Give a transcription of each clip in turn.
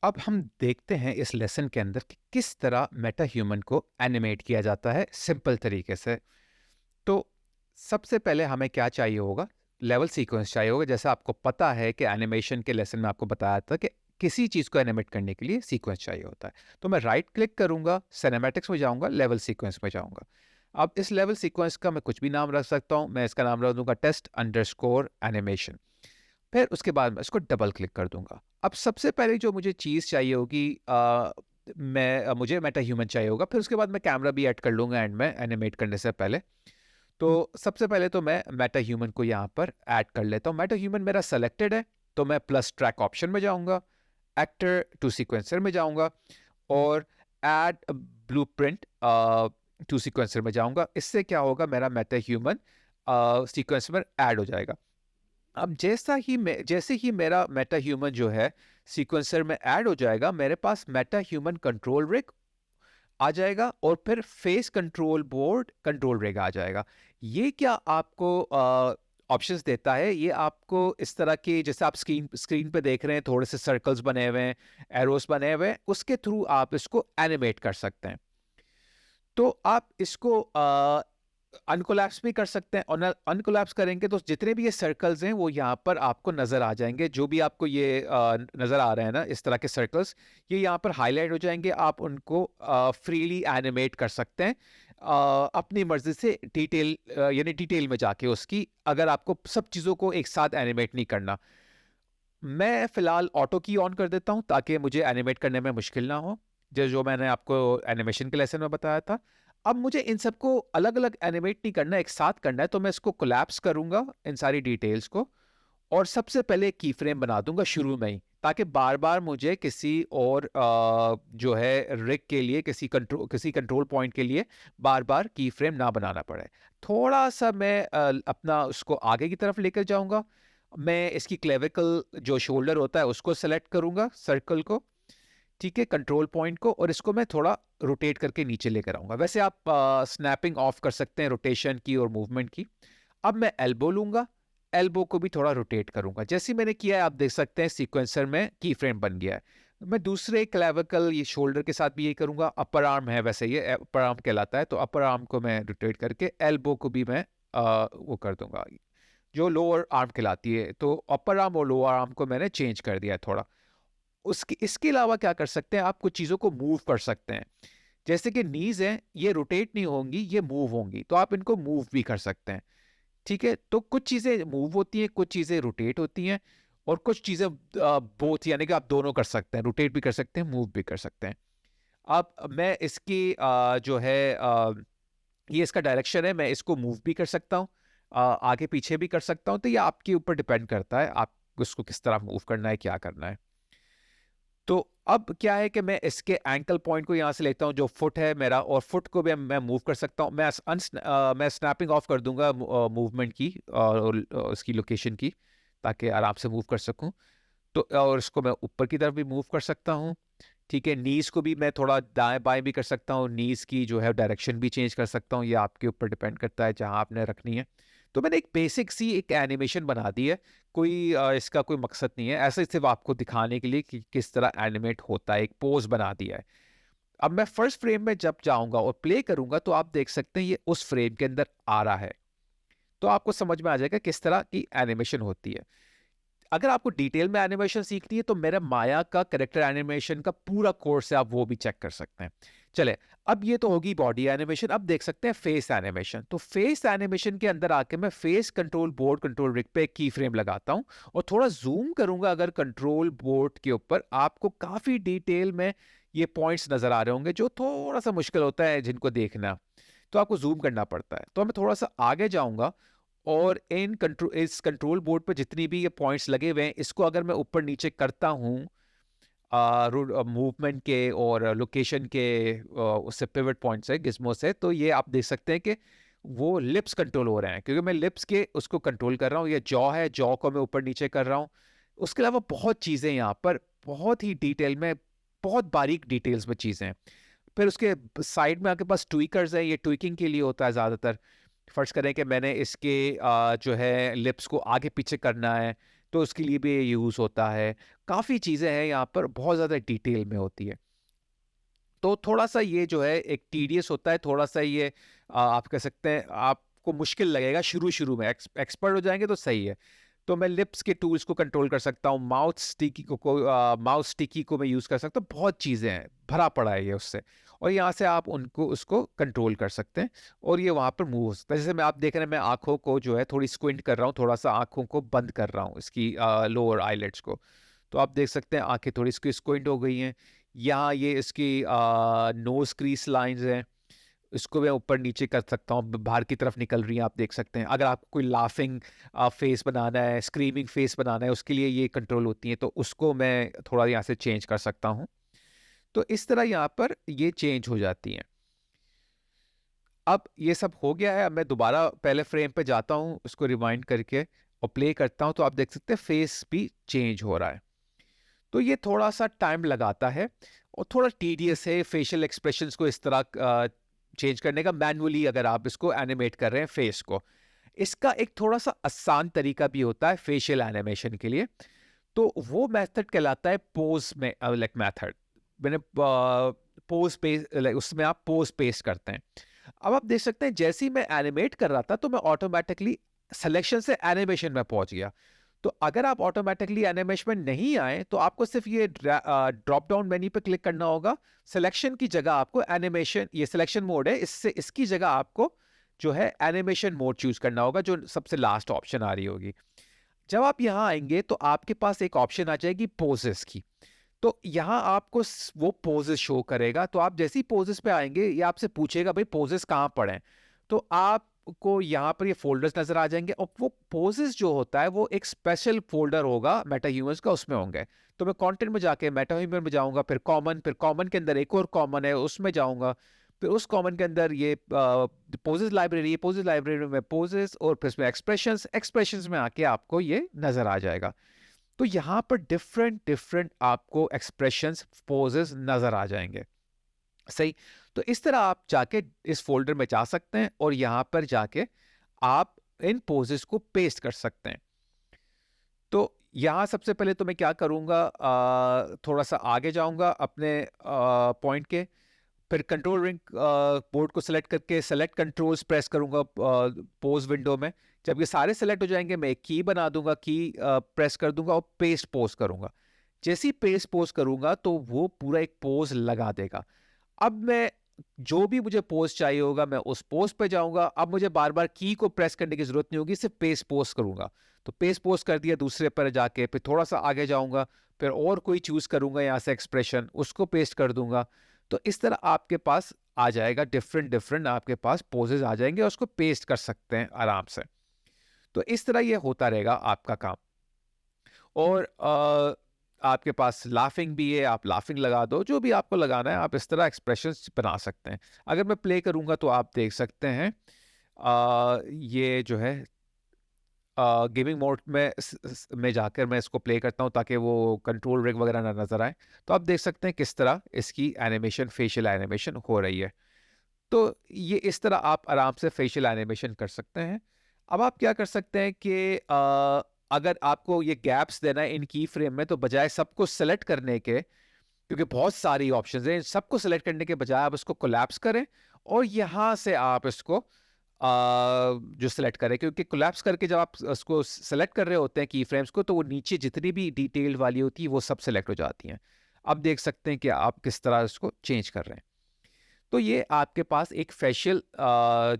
अब हम देखते हैं इस लेसन के अंदर कि किस तरह मेटा ह्यूमन को एनिमेट किया जाता है सिंपल तरीके से। तो सबसे पहले हमें क्या चाहिए होगा? लेवल सीक्वेंस चाहिए होगा। जैसे आपको पता है कि एनिमेशन के लेसन में आपको बताया था कि किसी चीज़ को एनिमेट करने के लिए सीक्वेंस चाहिए होता है। तो मैं राइट क्लिक करूँगा, सिनेमैटिक्स में जाऊँगा, लेवल सीक्वेंस में जाऊँगा। अब इस लेवल सीक्वेंस का मैं कुछ भी नाम रख सकता हूँ। मैं इसका नाम रख दूँगा टेस्ट अंडरस्कोर एनिमेशन। फिर उसके बाद मैं इसको डबल क्लिक कर दूँगा। अब सबसे पहले जो मुझे चीज़ चाहिए होगी, मुझे मेटा ह्यूमन चाहिए होगा, फिर उसके बाद मैं कैमरा भी ऐड कर लूँगा एंड में एनिमेट करने से पहले। तो सबसे पहले तो मैं मेटा ह्यूमन को यहाँ पर ऐड कर लेता हूँ। मेटा ह्यूमन मेरा सेलेक्टेड है, तो मैं प्लस ट्रैक ऑप्शन में जाऊँगा, एक्टर टू सीक्वेंसर में जाऊँगा और ऐड ब्लूप्रिंट टू सीक्वेंसर में जाऊँगा। इससे क्या होगा, मेरा मेटा ह्यूमन सीक्वेंसर में ऐड हो जाएगा। अब जैसे ही मेरा मेटा ह्यूमन जो है सीक्वेंसर में ऐड हो जाएगा, मेरे पास मेटा ह्यूमन कंट्रोल रिग आ जाएगा और फिर face control board control rig आ जाएगा। ये क्या आपको ऑप्शंस देता है? ये आपको इस तरह के, जैसे आप स्क्रीन स्क्रीन पे देख रहे हैं, थोड़े से सर्कल्स बने हुए हैं, एरोस बने हुए हैं, उसके थ्रू आप इसको एनिमेट कर सकते हैं। तो आप इसको अनकोलैप्स भी कर सकते हैं और अनकोलैप्स करेंगे तो जितने भी ये सर्कल्स हैं वो यहाँ पर आपको नज़र आ जाएंगे। जो भी आपको ये नज़र आ रहे हैं ना इस तरह के सर्कल्स, ये यहाँ पर हाईलाइट हो जाएंगे। आप उनको फ्रीली एनिमेट कर सकते हैं अपनी मर्जी से, यानी डिटेल में जाके उसकी, अगर आपको सब चीज़ों को एक साथ एनिमेट नहीं करना। मैं फ़िलहाल ऑटो की ऑन कर देता हूँ ताकि मुझे एनिमेट करने में मुश्किल ना हो, जो मैंने आपको एनिमेशन के लेसन में बताया था। अब मुझे इन सबको अलग-अलग एनिमेट नहीं करना है, एक साथ करना है, तो मैं इसको कोलैप्स करूँगा इन सारी डिटेल्स को और सबसे पहले की फ्रेम बना दूँगा शुरू में ही, ताकि बार-बार मुझे किसी और जो है रिग के लिए, किसी कंट्रोल पॉइंट के लिए बार-बार की फ्रेम ना बनाना पड़े। थोड़ा-सा मैं अपना उसको आगे की तरफ लेकर जाऊँगा। मैं इसकी क्लेविकल जो शोल्डर होता है उसको सेलेक्ट करूँगा, सर्कल को, ठीक है, कंट्रोल पॉइंट को, और इसको मैं थोड़ा रोटेट करके नीचे लेकर आऊँगा। वैसे आप स्नैपिंग ऑफ कर सकते हैं रोटेशन की और मूवमेंट की। अब मैं एल्बो लूँगा, एल्बो को भी थोड़ा रोटेट करूँगा। जैसे ही मैंने किया है आप देख सकते हैं सीक्वेंसर में की फ्रेम बन गया है। मैं दूसरे क्लेविकल, ये शोल्डर के साथ भी यही करूँगा। अपर आर्म है वैसे, ये अपर आर्म कहलाता है, तो अपर आर्म को मैं रोटेट करके एल्बो को भी मैं वो कर दूँगा, जो लोअर आर्म कहलाती है। तो अपर आर्म और लोअर आर्म को मैंने चेंज कर दिया है थोड़ा। उसके इसके अलावा क्या कर सकते हैं, आप कुछ चीज़ों को मूव कर सकते हैं। जैसे कि नीज़ हैं, ये रोटेट नहीं होंगी, ये मूव होंगी, तो आप इनको मूव भी कर सकते हैं। ठीक है? तो कुछ चीज़ें मूव होती हैं, कुछ चीज़ें रोटेट होती हैं और कुछ चीज़ें बोथ, यानी कि आप दोनों कर सकते हैं, रोटेट भी कर सकते हैं, मूव भी कर सकते हैं। अब मैं इसकी जो है ये इसका डायरेक्शन है, मैं इसको मूव भी कर सकता हूँ, आगे पीछे भी कर सकता हूँ, तो ये आपके ऊपर डिपेंड करता है, आप उसको किस तरह मूव करना है, क्या करना है। तो अब क्या है कि मैं इसके एंकल पॉइंट को यहाँ से लेता हूँ, जो फुट है मेरा, और फुट को भी मैं मूव कर सकता हूँ। मैं स्नैपिंग ऑफ कर दूंगा मूवमेंट की और उसकी लोकेशन की, ताकि आराम से मूव कर सकूँ। तो और इसको मैं ऊपर की तरफ भी मूव कर सकता हूँ। ठीक है, नीज़ को भी मैं थोड़ा दाएँ-बाएँ भी कर सकता हूँ, नीज़ की जो है डायरेक्शन भी चेंज कर सकता हूँ, ये आपके ऊपर डिपेंड करता है जहाँ आपने रखनी है। तो मैंने एक बेसिक सी एक एनिमेशन बना दी है, कोई इसका कोई मकसद नहीं है, ऐसे सिर्फ़ आपको दिखाने के लिए कि किस तरह एनिमेट होता है, एक पोज़ बना दिया है। अब मैं फर्स्ट फ्रेम में जब जाऊँगा और प्ले करूँगा तो आप देख सकते हैं ये उस फ्रेम के अंदर आ रहा है। तो आपको समझ में आ जाएगा किस तरह की एनिमेशन होती है। अगर आपको डिटेल में एनिमेशन सीखनी है तो मेरा माया का कैरेक्टर एनिमेशन का पूरा कोर्स है, आप वो भी चेक कर सकते हैं। चले, अब ये तो होगी बॉडी एनिमेशन, अब देख सकते हैं फेस एनिमेशन। तो फेस एनिमेशन के अंदर आके मैं face control board control rig पे एक की फ्रेम लगाता हूँ और थोड़ा जूम करूंगा। अगर कंट्रोल बोर्ड के ऊपर आपको काफी डिटेल में ये पॉइंट्स नजर आ रहे होंगे, जो थोड़ा सा मुश्किल होता है जिनको देखना, तो आपको जूम करना पड़ता है। तो मैं थोड़ा सा आगे जाऊंगा और इस कंट्रोल बोर्ड पे जितनी भी ये पॉइंट्स लगे हुए हैं, इसको अगर मैं ऊपर नीचे करता हूँ मूवमेंट के और लोकेशन के उससे पिवट पॉइंट से, गिज्मो से, तो ये आप देख सकते हैं कि वो लिप्स कंट्रोल हो रहे हैं, क्योंकि मैं लिप्स के उसको कंट्रोल कर रहा हूँ। ये जॉ है, जॉ को मैं ऊपर नीचे कर रहा हूँ। उसके अलावा बहुत चीज़ें यहाँ पर, बहुत ही डिटेल में, बहुत बारीक डिटेल्स में चीज़ें हैं। फिर उसके साइड में आपके पास ट्विकर्स है, ये ट्विकिंग के लिए होता है ज़्यादातर। फर्ज करें कि मैंने इसके जो है लिप्स को आगे पीछे करना है, तो उसके लिए भी ये यूज़ होता है। काफ़ी चीज़ें हैं यहाँ पर, बहुत ज़्यादा डिटेल में होती है। तो थोड़ा-सा ये जो है एक टीडियस होता है, थोड़ा-सा ये आप कह सकते हैं आपको मुश्किल लगेगा शुरू-शुरू में, एक्सपर्ट हो जाएँगे तो सही है। तो मैं लिप्स के टूल्स को कंट्रोल कर सकता हूँ, माउस स्टिकी को मैं यूज़ कर सकता हूँ, बहुत चीज़ें हैं, भरा पड़ा है ये उससे। और यहाँ से आप उनको उसको कंट्रोल कर सकते हैं और ये वहाँ पर मूव हो सकता है। जैसे मैं आप देख रहे हैं मैं आँखों को जो है थोड़ी स्क्विंट कर रहा हूँ, थोड़ा-सा आँखों को बंद कर रहा हूँ इसकी लोअर आईलिड्स को। तो आप देख सकते हैं आँखें थोड़ी इसकी स्क्विंट हो गई हैं। यहाँ ये इसकी नोज़ क्रीज लाइन्स हैं, इसको मैं ऊपर-नीचे कर सकता हूँ, ब बाहर की तरफ निकल रही हैं, आप देख सकते हैं। अगर आपको कोई लाफिंग फेस बनाना है, स्क्रीमिंग फेस बनाना है, उसके लिए ये कंट्रोल होती हैं, तो उसको मैं थोड़ा यहाँ से चेंज कर सकता हूँ। तो इस तरह यहाँ पर ये चेंज हो जाती हैं। अब ये सब हो गया है, अब मैं दोबारा पहले फ्रेम पे जाता हूँ, उसको रिवाइंड करके और प्ले करता हूँ, तो आप देख सकते हैं फेस भी चेंज हो रहा है। तो ये थोड़ा-सा टाइम लगाता है और थोड़ा टीडियस है फेशियल एक्सप्रेशंस को इस तरह चेंज करने का, मैनुअली अगर आप इसको एनिमेट कर रहे हैं फेस को। इसका एक थोड़ा-सा आसान तरीका भी होता है फेशियल एनिमेशन के लिए, तो वो मेथड कहलाता है पोज़ में लाइक मेथड। मैंने पोज़ पे लाइक उसमें आप पोज़ पेस्ट करते हैं। अब आप देख सकते हैं जैसे ही मैं एनिमेट कर रहा था, तो मैं ऑटोमैटिकली सिलेक्शन से एनिमेशन में पहुँच गया। तो अगर आप ऑटोमैटिकली एनिमेशन में नहीं आए, तो आपको सिर्फ़ ये ड्रॉप डाउन मेन्यू पे क्लिक करना होगा। सिलेक्शन की जगह आपको एनिमेशन, ये सिलेक्शन मोड है, इससे इसकी जगह आपको जो है एनिमेशन मोड चूज़ करना होगा, जो सबसे लास्ट ऑप्शन आ रही होगी। जब आप यहाँ आएँगे, तो आपके पास एक ऑप्शन आ जाएगी पोजेस की। तो यहाँ आपको वो पोजेस शो करेगा, तो आप जैसे ही पोजेस पे आएंगे ये आपसे पूछेगा भाई पोजेस कहाँ पड़े हैं। तो आपको यहाँ पर ये फोल्डर्स नजर आ जाएंगे और वो पोजेस जो होता है वो एक स्पेशल फोल्डर होगा मेटा ह्यूमंस का, उसमें होंगे। तो मैं कंटेंट में जाके मेटा ह्यूमन में जाऊंगा, फिर कॉमन के अंदर एक और कॉमन है उसमें जाऊंगा, फिर उस कॉमन के अंदर ये पोजेस लाइब्रेरी में पोजेस, और फिर इसमें एक्सप्रेशंस, एक्सप्रेशंस में आके आपको ये नजर आ जाएगा। तो यहाँ पर डिफरेंट डिफरेंट आपको एक्सप्रेशंस, पोजेस नजर आ जाएंगे। सही। तो इस तरह आप जाके इस फोल्डर में जा सकते हैं और यहाँ पर जाके आप इन पोजेस को पेस्ट कर सकते हैं। तो यहाँ सबसे पहले तो मैं क्या करूँगा, थोड़ा सा आगे जाऊँगा अपने पॉइंट के, फिर कंट्रोल रिंग बोर्ड को सेलेक्ट करके सेलेक्ट कंट्रोल्स प्रेस करूंगा पोज विंडो में। जब ये सारे सेलेक्ट हो जाएंगे, मैं एक की बना दूंगा, की प्रेस कर दूंगा और पेस्ट पोज करूंगा। जैसे ही पेस्ट पोज करूंगा तो वो पूरा एक पोज लगा देगा। अब मैं जो भी मुझे पोज चाहिए होगा मैं उस पोज पे जाऊंगा। अब मुझे बार बार की को प्रेस करने की जरूरत नहीं होगी, सिर्फ पेस्ट पोज करूंगा। तो पेस्ट पोज कर दिया दूसरे पर जाके, फिर थोड़ा सा आगे जाऊंगा, फिर और कोई चूज करूंगा यहाँ से एक्सप्रेशन, उसको पेस्ट कर दूंगा। तो इस तरह आपके पास आ जाएगा, डिफरेंट डिफरेंट आपके पास पोजेस आ जाएंगे और उसको पेस्ट कर सकते हैं आराम से। तो इस तरह ये होता रहेगा आपका काम। और आपके पास लाफिंग भी है, आप लाफिंग लगा दो, जो भी आपको लगाना है आप इस तरह एक्सप्रेशंस बना सकते हैं। अगर मैं प्ले करूंगा तो आप देख सकते हैं ये जो है गेमिंग मोड में जाकर मैं इसको प्ले करता हूँ ताकि वो कंट्रोल रिग वगैरह ना नजर आए। तो आप देख सकते हैं किस तरह इसकी एनिमेशन, फेशियल एनिमेशन हो रही है। तो ये इस तरह आप आराम से फेशियल एनिमेशन कर सकते हैं। अब आप क्या कर सकते हैं कि अगर आपको ये गैप्स देना है इन की फ्रेम में, तो बजाय सबको सेलेक्ट करने के, क्योंकि बहुत सारी ऑप्शंस हैं, सबको सेलेक्ट करने के बजाय आप इसको कोलैप्स करें और यहाँ से आप इसको जो सेलेक्ट करें, क्योंकि कोलैप्स करके जब आप उसको सेलेक्ट कर रहे होते हैं की फ्रेम्स को, तो वो नीचे जितनी भी डिटेल्ड वाली होती है वो सब सेलेक्ट हो जाती हैं। अब देख सकते हैं कि आप किस तरह इसको चेंज कर रहे हैं। तो ये आपके पास एक फेशियल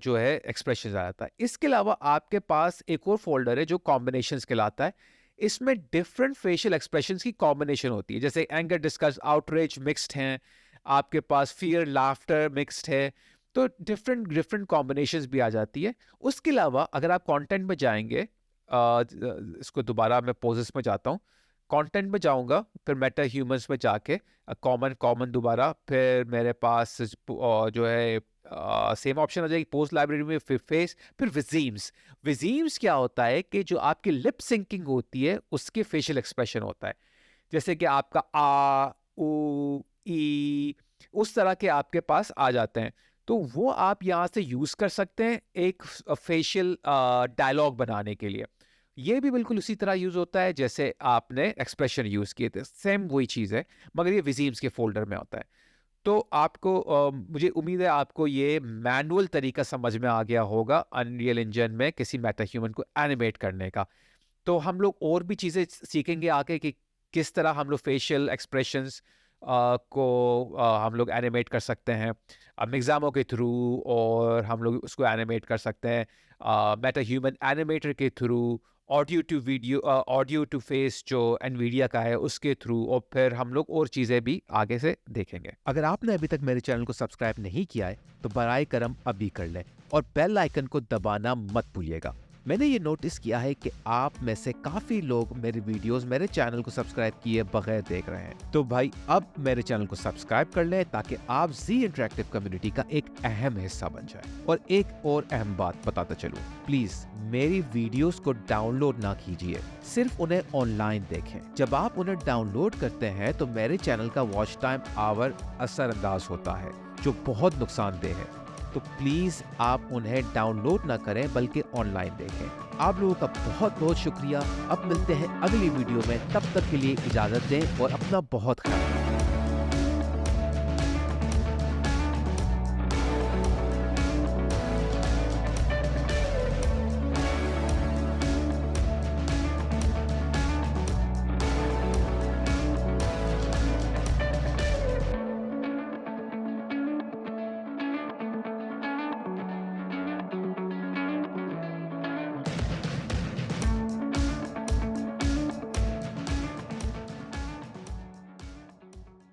जो है एक्सप्रेशन आ जाता है। इसके अलावा आपके पास एक और फोल्डर है जो कॉम्बिनेशंस कहलाता है। इसमें डिफरेंट फेशियल एक्सप्रेशंस की कॉम्बिनेशन होती है, जैसे एंगर, डिस्गस्ट, आउटरेज मिक्स्ड हैं, आपके पास फियर, लाफ्टर मिक्स्ड है। तो डिफरेंट डिफरेंट कॉम्बिनेशंस भी आ जाती है। उसके अलावा अगर आप कंटेंट में जाएंगे, इसको दोबारा मैं पोजेस में जाता हूँ, कंटेंट में जाऊंगा, फिर मेटा ह्यूमंस में जाके कॉमन कॉमन दोबारा, फिर मेरे पास जो है सेम ऑप्शन आ जाएगी पोस्ट लाइब्रेरी में, फिर फेस, फिर विजीम्स। विजीम्स क्या होता है कि जो आपकी लिप सिंकिंग होती है उसके फेशियल एक्सप्रेशन होता है, जैसे कि आपका आ, ऊ, ई, उस तरह के आपके पास आ जाते हैं। तो वो आप यहाँ से यूज कर सकते हैं एक फेशियल डायलॉग बनाने के लिए। ये भी बिल्कुल उसी तरह यूज़ होता है जैसे आपने एक्सप्रेशन यूज़ किए थे, सेम वही चीज़ है, मगर ये विज़ीम्स के फ़ोल्डर में होता है। तो आपको मुझे उम्मीद है आपको ये मैनुअल तरीका समझ में आ गया होगा अनरियल इंजन में किसी मेटा ह्यूमन को एनिमेट करने का। तो हम लोग और भी चीज़ें सीखेंगे आगे कि किस तरह हम लोग फेशियल एक्सप्रेशंस को हम लोग एनिमेट कर सकते हैं मिग्ज़ामो के थ्रू, और हम लोग उसको एनिमेट कर सकते हैं मेटा ह्यूमन एनिमेटर के through, audio to video audio to face जो एनवीडिया का है उसके थ्रू, और फिर हम लोग और चीज़ें भी आगे से देखेंगे। अगर आपने अभी तक मेरे चैनल को सब्सक्राइब नहीं किया है तो बराए करम अभी कर लें और बेल आइकन को दबाना मत भूलिएगा। मैंने ये नोटिस किया है कि आप में से काफी लोग मेरे वीडियोस मेरे चैनल को सब्सक्राइब किए बगैर देख रहे हैं, तो भाई अब मेरे चैनल को सब्सक्राइब कर लें ताकि आप जी इंटरेक्टिव कम्युनिटी का एक अहम हिस्सा बन जाए। और एक और अहम बात बताता चलूं, प्लीज मेरी वीडियोस को डाउनलोड ना कीजिए, सिर्फ उन्हें ऑनलाइन देखें। जब आप उन्हें डाउनलोड करते हैं तो मेरे चैनल का वॉच टाइम आवर असरअंदाज होता है, जो बहुत नुकसानदेह है। तो प्लीज आप उन्हें डाउनलोड ना करें बल्कि ऑनलाइन देखें। आप लोगों का बहुत बहुत शुक्रिया। अब मिलते हैं अगली वीडियो में, तब तक के लिए इजाजत दें और अपना बहुत ख्याल रखें।